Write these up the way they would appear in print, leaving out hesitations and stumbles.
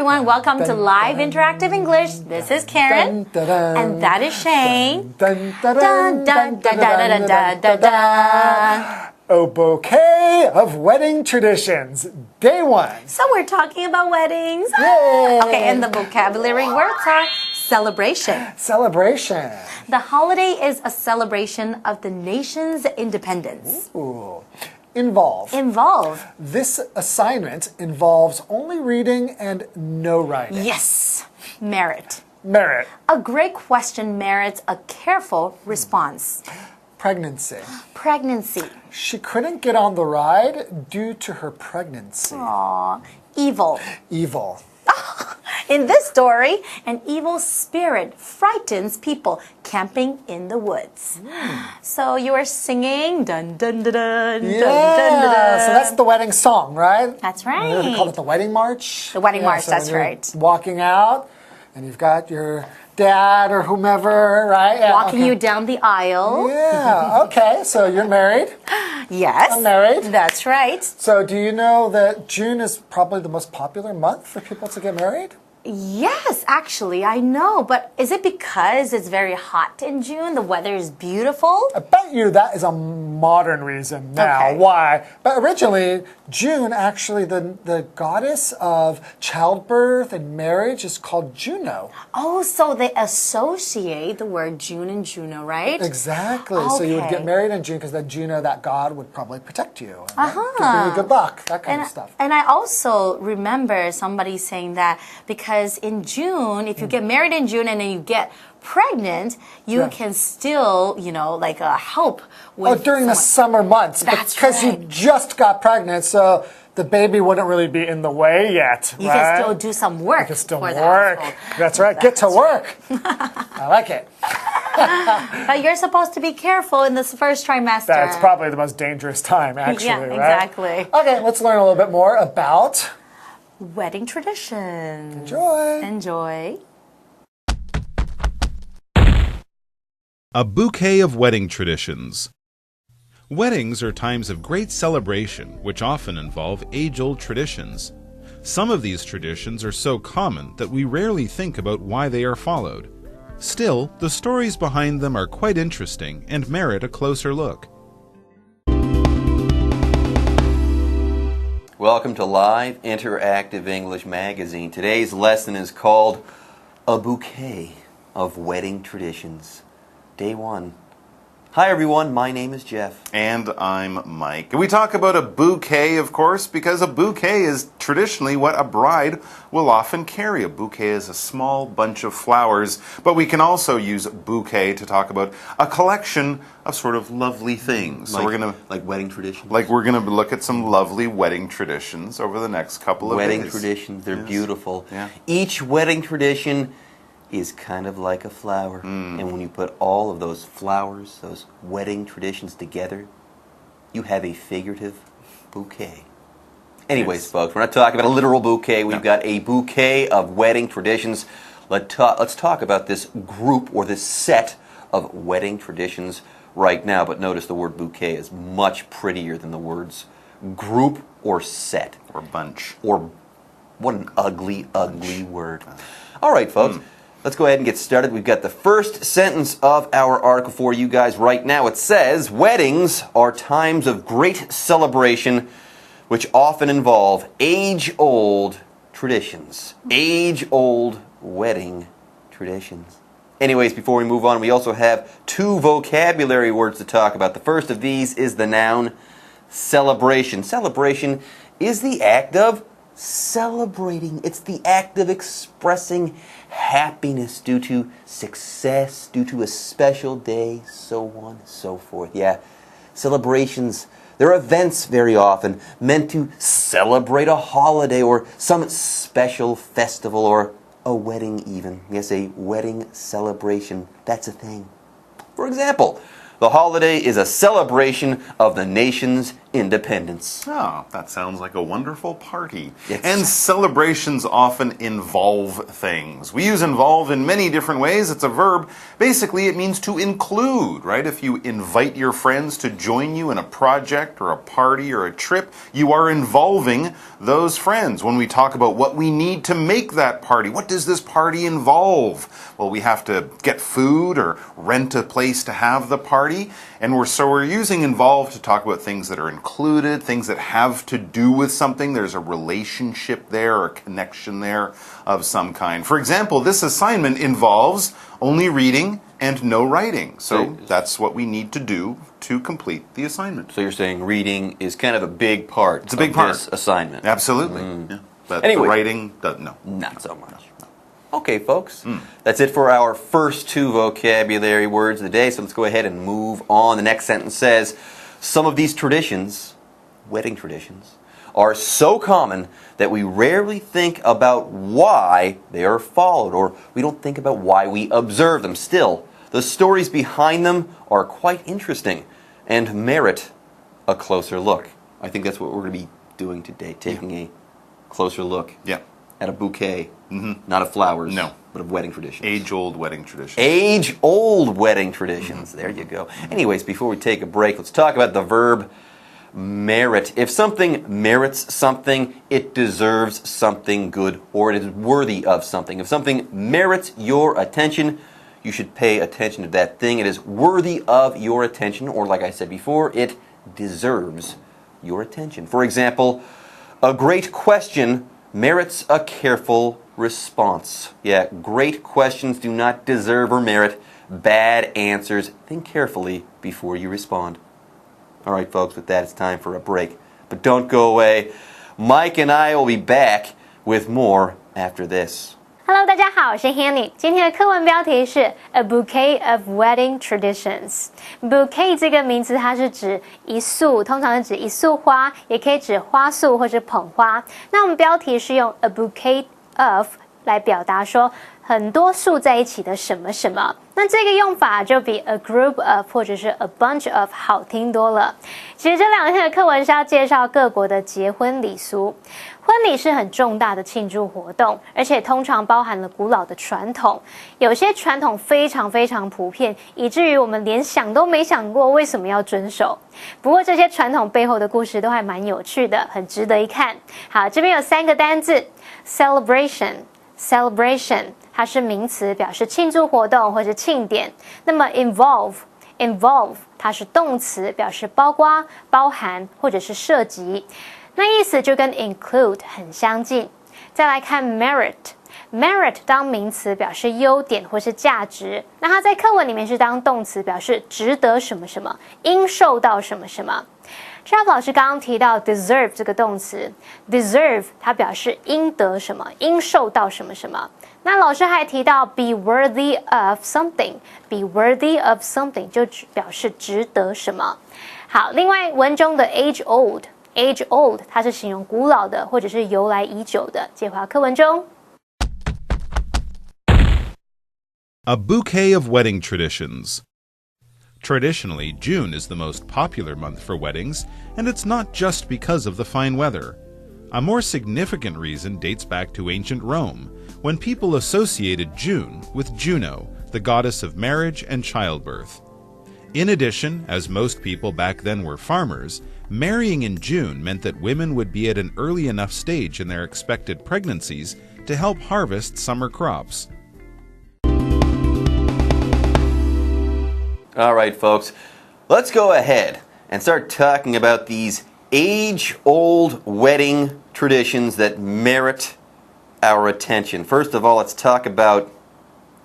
everyone, welcome to Live Interactive English. This is Karen, and that is Shane. A bouquet of wedding traditions, day one. So we're talking about weddings. Yay. Okay, and the vocabulary words are celebration. Celebration. The holiday is a celebration of the nation's independence. Ooh. Involve. Involve. This assignment involves only reading and no writing. Yes. Merit. Merit. A great question merits a careful response. Pregnancy. Pregnancy. She couldn't get on the ride due to her pregnancy. Aww. Evil. Evil. In this story, an evil spirit frightens people camping in the woods. So you are singing dun dun dun dun Yeah, dun dun dun. so that's the wedding song, right? That's They right. call it the wedding march. The wedding march, so that's when you're right. Walking out, and you've got your dad or whomever, right? Yeah, Walking okay. you down the aisle. Yeah, okay, so you're married. Yes. I'm married. That's right. So do you know that June is probably the most popular month for people to get married? Yes, actually, I know. But is it because it's very hot in June? The weather is beautiful? I bet you that is a modern reason now. Okay. Why? But originally, June, actually, the goddess of childbirth and marriage is called Juno. Oh, so they associate the word June and Juno, right? Exactly. So you would Okay. get married in June because that Juno, that god, would probably protect you. Uh-huh. Give you good luck, that kind of stuff. And I also remember somebody saying that because in June, if you get married in June and then you get pregnant, you Yeah. can still, help with Oh, during the summer months, That's because you right. just got pregnant, so the baby wouldn't really be in the way yet. You right? can still do some work. You can still for the work. household. That's right. Get to work. I like it. But you're supposed to be careful in this first trimester. That's probably the most dangerous time, actually. Yeah, right? exactly. Okay, let's learn a little bit more about Wedding traditions. Enjoy. Enjoy. A bouquet of wedding traditions. Weddings are times of great celebration, which often involve age-old traditions. Some of these traditions are so common that we rarely think about why they are followed. Still, the stories behind them are quite interesting and merit a closer look. Welcome to Live Interactive English Magazine. Today's lesson is called A Bouquet of Wedding Traditions. Day one. Hi everyone, my name is Jeff. And I'm Mike. And we talk about a bouquet, of course, because a bouquet is traditionally what a bride will often carry. A bouquet is a small bunch of flowers, but we can also use bouquet to talk about a collection of sort of lovely things. So we're gonna like wedding traditions. we're gonna look at some lovely wedding traditions over the next couple of Wedding days. traditions, they're beautiful. Yeah. Each wedding tradition is kind of like a flower. And when you put all of those flowers, those wedding traditions together, you have a figurative bouquet. Anyways, folks, we're not talking about a literal bouquet. We've got a bouquet of wedding traditions. Let's talk about this group or this set of wedding traditions right now. But notice the word bouquet is much prettier than the words group or set. Or bunch. Or what an ugly, ugly word. All right, folks. Let's go ahead and get started. We've got the first sentence of our article for you guys right now. It says, weddings are times of great celebration which often involve age-old traditions. Age-old wedding traditions. Anyways, before we move on, we also have two vocabulary words to talk about. The first of these is the noun celebration. Celebration is the act of celebrating. It's the act of expressing happiness due to success, due to a special day, so on and so forth. Yeah, celebrations, they're events very often meant to celebrate a holiday or some special festival or a wedding even. Yes, a wedding celebration. That's a thing. For example, the holiday is a celebration of the nation's independence. Oh, that sounds like a wonderful party. Yes. And celebrations often involve things. We use involve in many different ways. It's a verb. Basically, it means to include, right? If you invite your friends to join you in a project or a party or a trip, you are involving those friends. When we talk about what we need to make that party, what does this party involve? Well, we have to get food or rent a place to have the party. And we're using involve to talk about things that are included, things that have to do with something. There's a relationship there or a connection there of some kind. For example, this assignment involves only reading and no writing. So that's what we need to do to complete the assignment. So you're saying reading is kind of a big part It's a big of part. this assignment. Absolutely. Yeah. But Anyway. the writing, no. Not so much. Okay, folks. That's it for our first two vocabulary words of the day. So let's go ahead and move on. The next sentence says, some of these traditions, wedding traditions, are so common that we rarely think about why they are followed, or we don't think about why we observe them. Still, the stories behind them are quite interesting and merit a closer look. I think that's what we're going to be doing today, taking a closer look at a bouquet, not of flowers, but of wedding traditions. Age-old wedding traditions. Age-old wedding traditions. There you go. Anyways, before we take a break, let's talk about the verb merit. If something merits something, it deserves something good, or it is worthy of something. If something merits your attention, you should pay attention to that thing. It is worthy of your attention, or like I said before, it deserves your attention. For example, a great question merits a careful response. Yeah, great questions do not deserve or merit bad answers. Think carefully before you respond. All right, folks, with that, it's time for a break. But don't go away. Mike and I will be back with more after this. Hello， 大家好，我是 Hanny。今天的课文标题是 A Bouquet of Wedding Traditions。Bouquet 这个名词它是指一束，通常是指一束花，也可以指花束或者捧花。那我们标题是用 A Bouquet of 来表达说很多束在一起的什么什么。那这个用法就比 a group of 或者是 a bunch of 好听多了。其实这两天的课文是要介绍各国的结婚礼俗。婚礼是很重大的庆祝活动，而且通常包含了古老的传统。有些传统非常非常普遍，以至于我们连想都没想过为什么要遵守。不过这些传统背后的故事都还蛮有趣的，很值得一看。好，这边有3个单字 celebration 它是名词，表示庆祝活动或是庆典。那么 involve 它是动词，表示包括、包含或者是涉及。那意思就跟 include 很相近。再来看 merit 当名词表示优点或是价值，那它在课文里面是当动词，表示值得什么什么，应受到什么什么。Jeff 老师刚刚提到 deserve 这个动词 ，deserve 它表示应得什么，应受到什么什么。那老师还提到 be worthy of something，be worthy of something 就表示值得什么。好，另外文中的 age old 它是形容古老的或者是由来已久的。接回到课文中。A bouquet of wedding traditions. Traditionally, June is the most popular month for weddings, and it's not just because of the fine weather. A more significant reason dates back to ancient Rome, when people associated June with Juno, the goddess of marriage and childbirth. In addition, as most people back then were farmers, marrying in June meant that women would be at an early enough stage in their expected pregnancies to help harvest summer crops. All right, folks, let's go ahead and start talking about these age-old wedding traditions that merit our attention. First of all, let's talk about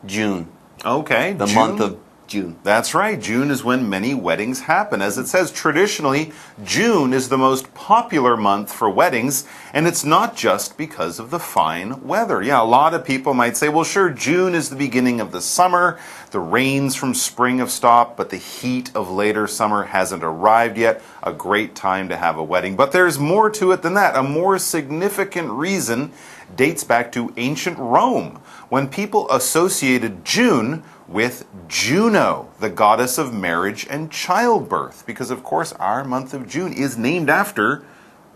June. Okay, the month of June. That's right. June is when many weddings happen. As it says, traditionally, June is the most popular month for weddings, and it's not just because of the fine weather. Yeah, a lot of people might say, well, sure, June is the beginning of the summer. The rains from spring have stopped, but the heat of later summer hasn't arrived yet. A great time to have a wedding. But there's more to it than that. A more significant reason dates back to ancient Rome, when people associated June with Juno, the goddess of marriage and childbirth, because of course our month of June is named after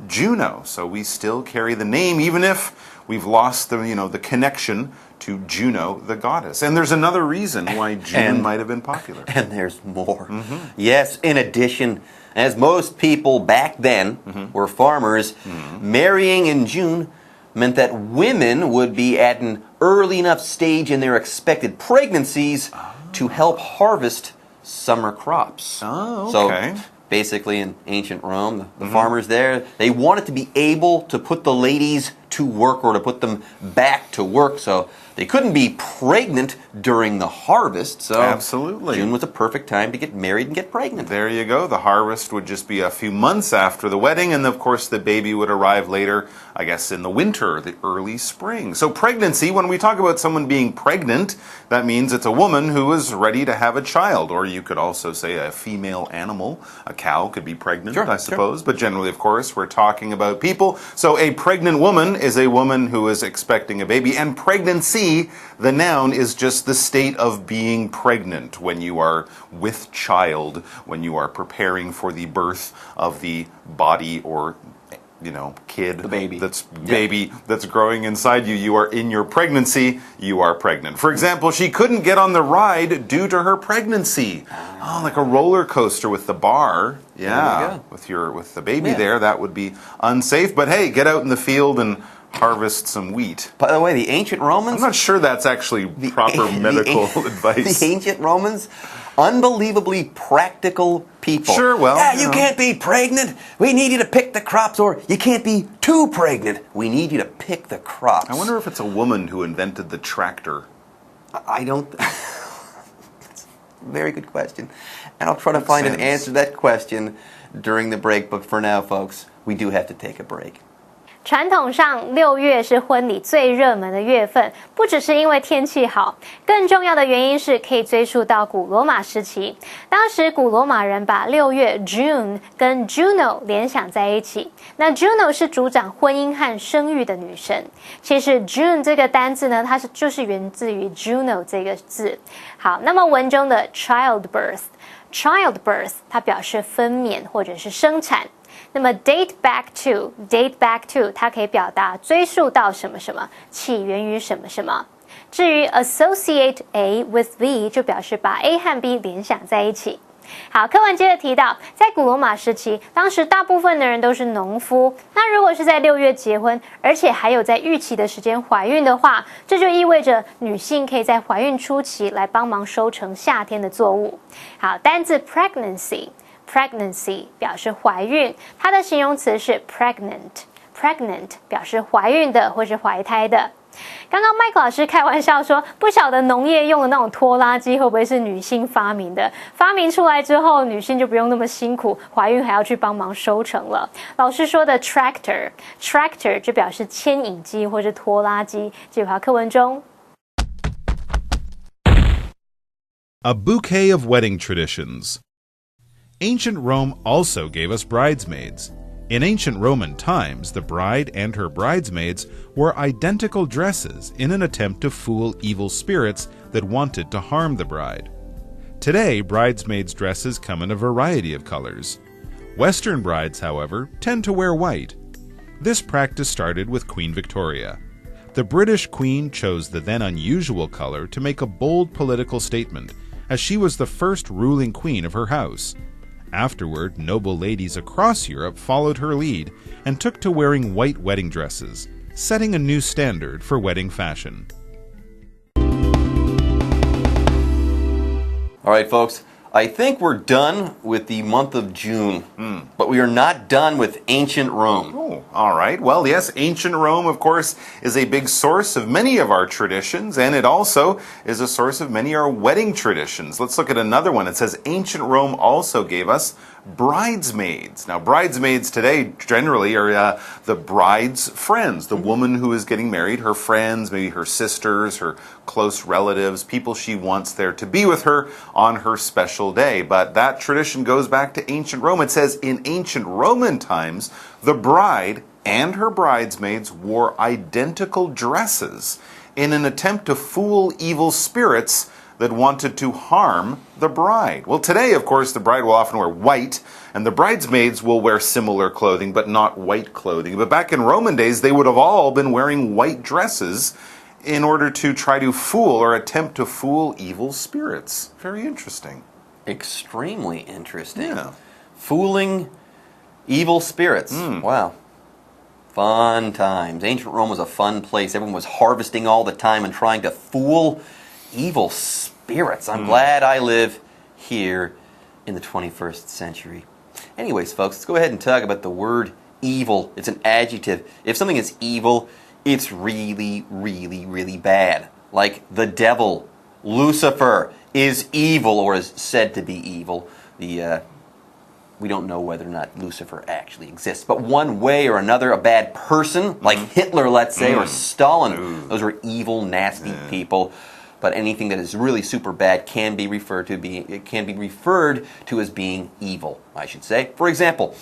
Juno. So we still carry the name even if we've lost the connection to Juno, the goddess. And there's another reason why June might have been popular. And there's more. Yes, in addition, as most people back then were farmers, marrying in June meant that women would be at an early enough stage in their expected pregnancies to help harvest summer crops. Oh, okay. So basically in ancient Rome, the farmers there, they wanted to be able to put the ladies to work or to put them back to work. So they couldn't be pregnant during the harvest. So absolutely, June was a perfect time to get married and get pregnant. There you go. The harvest would just be a few months after the wedding, and of course the baby would arrive later, I guess in the winter, the early spring. So pregnancy, when we talk about someone being pregnant, that means it's a woman who is ready to have a child. Or you could also say a female animal. A cow could be pregnant, I suppose. But generally, of course, we're talking about people. So a pregnant woman is a woman who is expecting a baby. And pregnancy, the noun, is just the state of being pregnant, when you are with child, when you are preparing for the birth of the body or kid, the baby. Baby that's growing inside you. You are in your pregnancy, you are pregnant. For example, she couldn't get on the ride due to her pregnancy. Oh, like a roller coaster with the bar. Yeah, with the baby there, that would be unsafe. But hey, get out in the field and harvest some wheat. By the way, the ancient Romans... I'm not sure that's actually proper medical advice. The ancient Romans, unbelievably practical people. Sure, well... Yeah, you can't be pregnant. We need you to pick the crops. Or you can't be too pregnant. We need you to pick the crops. I wonder if it's a woman who invented the tractor. I don't... Very good question. And I'll try to find an answer to that question during the break. But for now, folks, we do have to take a break. 传统上，6月是婚礼最热门的月份，不只是因为天气好，更重要的原因是可以追溯到古罗马时期。当时古罗马人把6月 June 跟 Juno 联想在一起。那 Juno 是主掌婚姻和生育的女神。其实 June 这个单字呢，它就是源自于 Juno 这个字。好，那么文中的 childbirth 它表示分娩或者是生产。那么 date back to 它可以表达追溯到什么什么，起源于什么什么。至于 associate A with B 就表示把 A 和 B 联想在一起。好，课文接着提到，在古罗马时期，当时大部分的人都是农夫。那如果是在6月结婚，而且还有在预期的时间怀孕的话，这就意味着女性可以在怀孕初期来帮忙收成夏天的作物。好，单字 pregnancy 表示怀孕，它的形容词是 pregnant 表示怀孕的或是怀胎的。刚刚麦克老师开玩笑说，不晓得农业用的那种拖拉机会不会是女性发明的？发明出来之后，女性就不用那么辛苦，怀孕还要去帮忙收成了。老师说的 tractor 就表示牵引机或是拖拉机。这条课文中 A bouquet of wedding traditions. Ancient Rome also gave us bridesmaids. In ancient Roman times, the bride and her bridesmaids wore identical dresses in an attempt to fool evil spirits that wanted to harm the bride. Today, bridesmaids' dresses come in a variety of colors. Western brides, however, tend to wear white. This practice started with Queen Victoria. The British Queen chose the then unusual color to make a bold political statement, as she was the first ruling queen of her house. Afterward, noble ladies across Europe followed her lead and took to wearing white wedding dresses, setting a new standard for wedding fashion. All right, folks, I think we're done with the month of June, but we are not done with ancient Rome. Oh, all right. Well, yes, ancient Rome, of course, is a big source of many of our traditions, and it also is a source of many of our wedding traditions. Let's look at another one. It says ancient Rome also gave us bridesmaids. Now, bridesmaids today generally are the bride's friends, the woman who is getting married, her friends, maybe her sisters, her close relatives, people she wants there to be with her on her special day. But that tradition goes back to ancient Rome. It says in ancient Roman times, the bride and her bridesmaids wore identical dresses in an attempt to fool evil spirits that wanted to harm the bride. Well, today, of course, the bride will often wear white, and the bridesmaids will wear similar clothing, but not white clothing. But back in Roman days, they would have all been wearing white dresses in order to try to fool or attempt to fool evil spirits. Very interesting. Extremely interesting. Yeah. Fooling evil spirits. Wow. Fun times. Ancient Rome was a fun place. Everyone was harvesting all the time and trying to fool evil spirits. I'm glad I live here in the 21st century. Anyways, folks, let's go ahead and talk about the word evil. It's an adjective. If something is evil, it's really, really, really bad. Like the devil, Lucifer, is evil or is said to be evil. We don't know whether or not Lucifer actually exists. But one way or another, a bad person, like Hitler, let's say, or Stalin, those were evil, nasty people. But anything that is really super bad can be referred to as being evil, I should say. For example,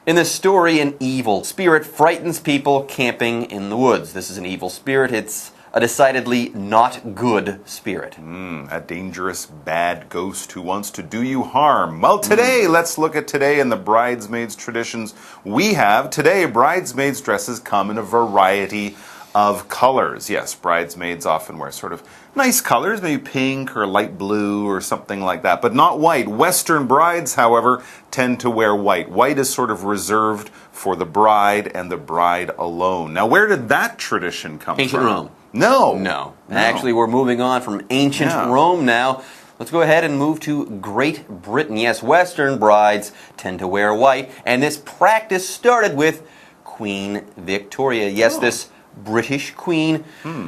in this story, an evil spirit frightens people camping in the woods. This is an evil spirit. It's a decidedly not good spirit. A dangerous, bad ghost who wants to do you harm. Well, today, let's look at today in the bridesmaids traditions we have. Today, bridesmaids dresses come in a variety of colors. Yes, bridesmaids often wear sort of nice colors, maybe pink or light blue or something like that, but not white. Western brides, however, tend to wear white. White is sort of reserved for the bride and the bride alone. Now, where did that tradition come Ancient from? Rome. No. Actually, we're moving on from ancient Rome now. Let's go ahead and move to Great Britain. Yes, Western brides tend to wear white, and this practice started with Queen Victoria. Yes, this British queen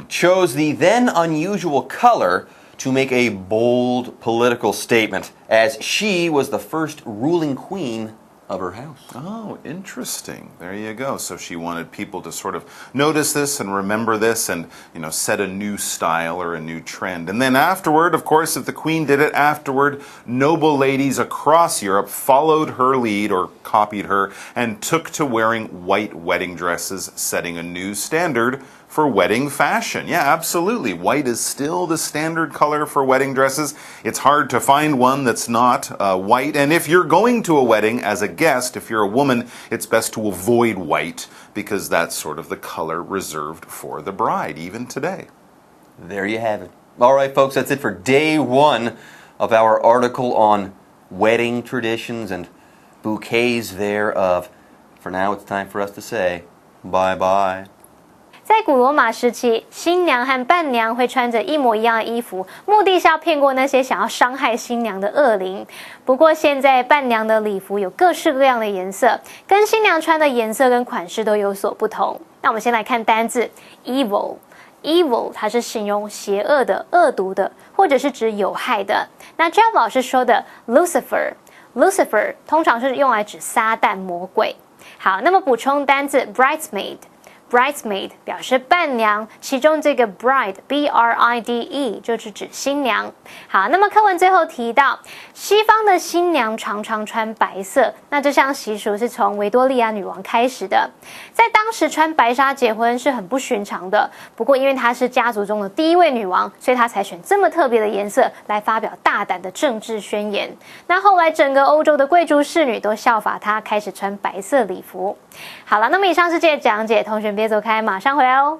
chose the then unusual color to make a bold political statement, as she was the first ruling queen of her house. Oh, interesting. There you go. So she wanted people to sort of notice this and remember this and, set a new style or a new trend. And then afterward, of course, if the queen did it afterward, noble ladies across Europe followed her lead or copied her and took to wearing white wedding dresses, setting a new standard for wedding fashion. Yeah, absolutely. White is still the standard color for wedding dresses. It's hard to find one that's not white. And if you're going to a wedding as a guest, if you're a woman, it's best to avoid white because that's sort of the color reserved for the bride, even today. There you have it. All right, folks, that's it for day one of our article on wedding traditions and bouquets thereof. For now, it's time for us to say bye-bye. 在古罗马时期，新娘和伴娘会穿着一模一样的衣服，目的是要骗过那些想要伤害新娘的恶灵。不过现在伴娘的礼服有各式各样的颜色，跟新娘穿的颜色跟款式都有所不同。那我们先来看单字 evil。evil 它是形容邪恶的、恶毒的，或者是指有害的。那 Jeff 老师说的 Lucifer 通常是用来指撒旦魔鬼。好，那么补充单字 bridesmaid 表示伴娘，其中这个 bride B-R-I-D-E 就是指新娘。好，那么课文最后提到，西方的新娘常常穿白色，那这项习俗是从维多利亚女王开始的。在当时穿白纱结婚是很不寻常的，不过因为她是家族中的第一位女王，所以她才选这么特别的颜色来发表大胆的政治宣言。那后来整个欧洲的贵族侍女都效法她，开始穿白色礼服。好了，那么以上是这些讲解，同学别走开，马上回来哦。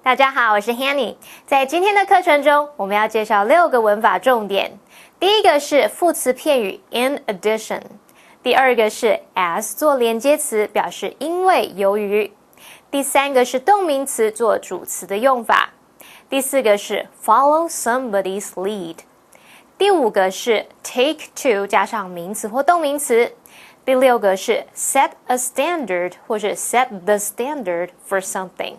大家好，我是 Hanny。在今天的课程中，我们要介绍6个文法重点。第一个是副词片语 in addition， 第二个是 as 做连接词，表示因为、由于。第三个是动名词做主词的用法。第四个是 follow somebody's lead。第五个是 take to 加上名词或动名词。第六个是 set a standard 或者 set the standard for something。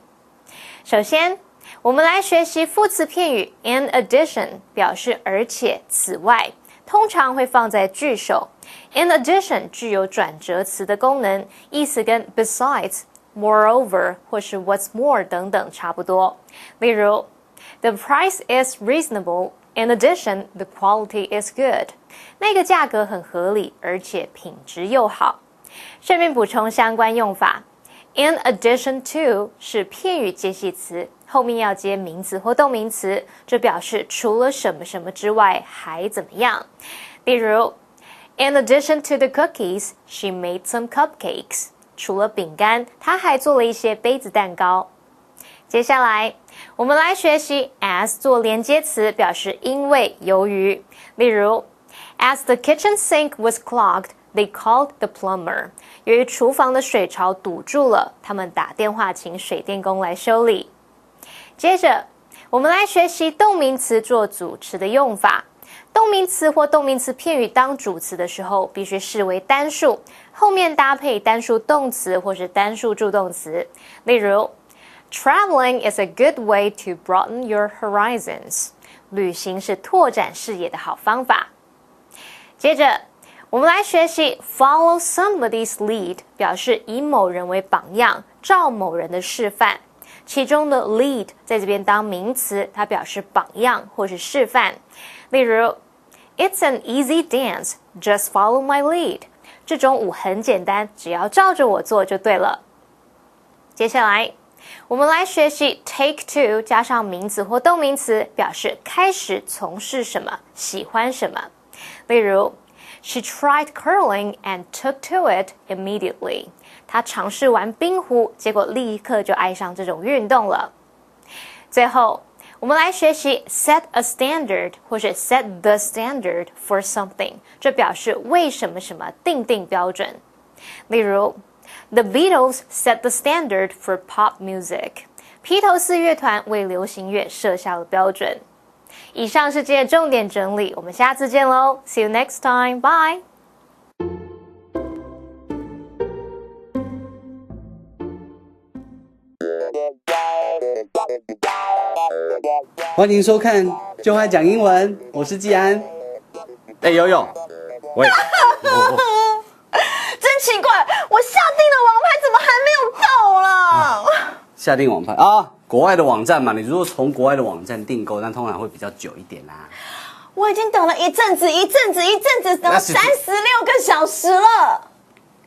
首先，我们来学习副词片语 in addition， 表示而且、此外，通常会放在句首。in addition 具有转折词的功能，意思跟 besides、moreover 或是 what's more 等等差不多。例如 ，the price is reasonable。In addition, the quality is good. 那个价格很合理，而且品质又好。顺便补充相关用法 In addition to 是片语介系词，后面要接名词或动名词，这表示除了什么什么之外还怎么样。例如 In addition to the cookies, she made some cupcakes. 除了饼干，她还做了一些杯子蛋糕。接下来，我们来学习 as 做连接词，表示因为、由于。例如 As the kitchen sink was clogged, they called the plumber. 由于厨房的水槽堵住了，他们打电话请水电工来修理。接着，我们来学习动名词做主词的用法。动名词或动名词片语当主词的时候，必须视为单数，后面搭配单数动词或是单数助动词。例如 Traveling is a good way to broaden your horizons. 旅行是拓展视野的好方法。接着，我们来学习 follow somebody's lead， 表示以某人为榜样，照某人的示范。其中的 lead 在这边当名词，它表示榜样或是示范。例如 It's an easy dance, just follow my lead. 这种舞很简单，只要照着我做就对了。接下来，我们来学习 take to 加上名词或动名词，表示开始从事什么，喜欢什么。例如 She tried curling and took to it immediately. 她尝试玩冰壶，结果立刻就爱上这种运动了。最后，我们来学习 set a standard 或是 set the standard for something， 这表示为什么什么定标准。例如 The Beatles set the standard for pop music. 披头士乐团为流行乐设下了标准。以上是今天的重点整理，我们下次见喽 ！See you next time. Bye. 欢迎收看《就爱讲英文》，我是季安。游泳，喂，真奇怪，我下订的王牌怎么还没有到啦？下订网牌啊，国外的网站嘛，你如果从国外的网站订购，那通常会比较久一点啦。我已经等了一阵子，等了36个小时了。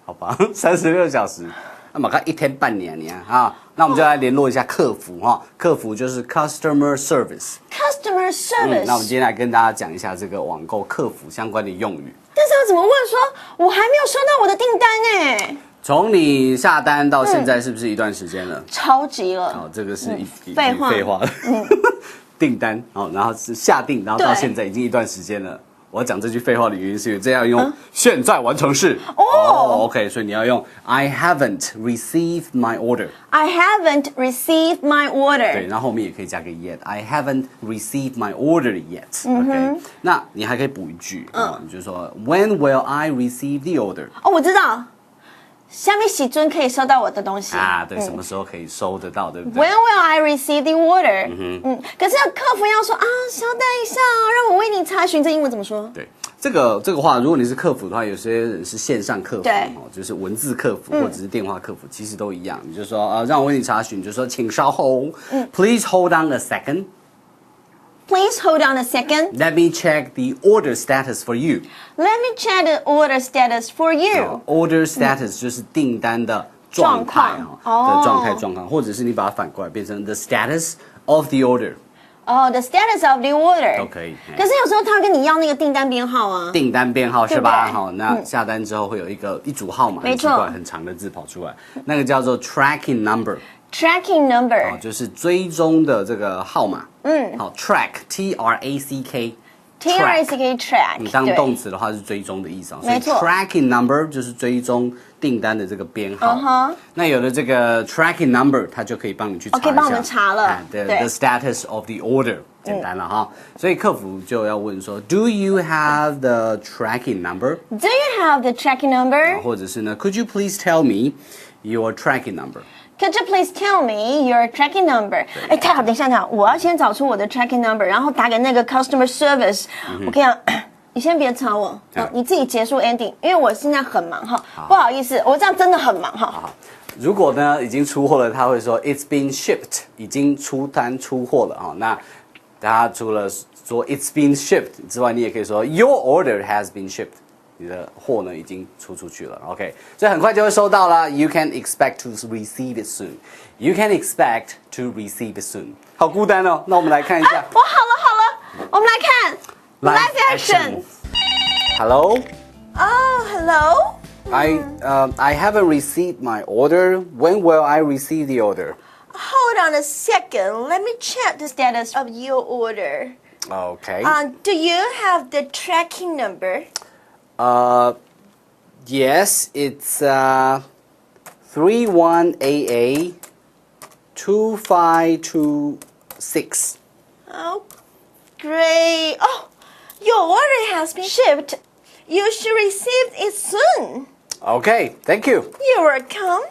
好吧，36小时，那么看一天半年啊。那我们就来联络一下客服哈，客服就是 customer service。customer service。那我们今天来跟大家讲一下这个网购客服相关的用语。但是要怎么问说，我还没有收到我的订单哎？从你下单到现在是不是一段时间了？超级了。好，这个是废话了。订单好，然后是下订，然后到现在已经一段时间了。我要讲这句废话的原因是因为这样用现在完成式。OK， 所以你要用 I haven't received my order. I haven't received my order. 对，然后后面也可以加个 yet. I haven't received my order yet. OK， 那你还可以补一句，你就说 When will I receive the order? 我知道。下面喜尊可以收到我的东西啊？对，什么时候可以收得到，对不对 ？When will I receive the order？可是客服要说啊，稍等一下，让我为你查询。这英文怎么说？对，这个话，如果你是客服的话，有些人是线上客服，对，就是文字客服或者是电话客服，其实都一样。你就说让我为你查询，就说请稍后，Please hold on a second。Please hold on a second. Let me check the order status for you. Let me check the order status for you. Order status 就是订单的状态的状况，或者是你把它反过来变成 the status of the order. The status of the order 都可以。可是有时候他会跟你要那个订单编号啊。订单编号是吧？好，那下单之后会有一组号码，没错，很长的字跑出来，那个叫做 tracking number。Tracking number 就是追踪的这个号码。好 ，track T-R-A-C-K。track， 当动词的话是追踪的意思，所以 tracking number 就是追踪订单的这个编号。那有了这个 tracking number， 它就可以帮你去查一下，可以帮我们查了。the status of the order， 简单了哈。所以客服就要问说 ，Do you have the tracking number？ Do you have the tracking number？ 或者是呢 ，Could you please tell me your tracking number？Could you please tell me your tracking number？ 太好，等一下，我要先找出我的 tracking number， 然后打给那个 customer service。我跟你讲，你先别吵我，你自己结束 ending， 因为我现在很忙哈，不好意思，我这样真的很忙哈。如果呢已经出货了，他会说 It's been shipped， 已经出货了哈。那他除了说 It's been shipped 之外，你也可以说 Your order has been shipped。你的货呢已经出去了 ，OK， 所以很快就会收到啦。You can expect to receive it soon. You can expect to receive it soon. 好孤单哦，那我们来看一下。我好了，我们来看 live action. Hello. Oh, hello. I haven't received my order. When will I receive the order? Hold on a second. Let me check the status of your order. Okay. Do you have the tracking number? Yes, it's 31AA 2526. Oh, great. Oh, your order has been shipped. You should receive it soon. Okay, thank you. You're welcome.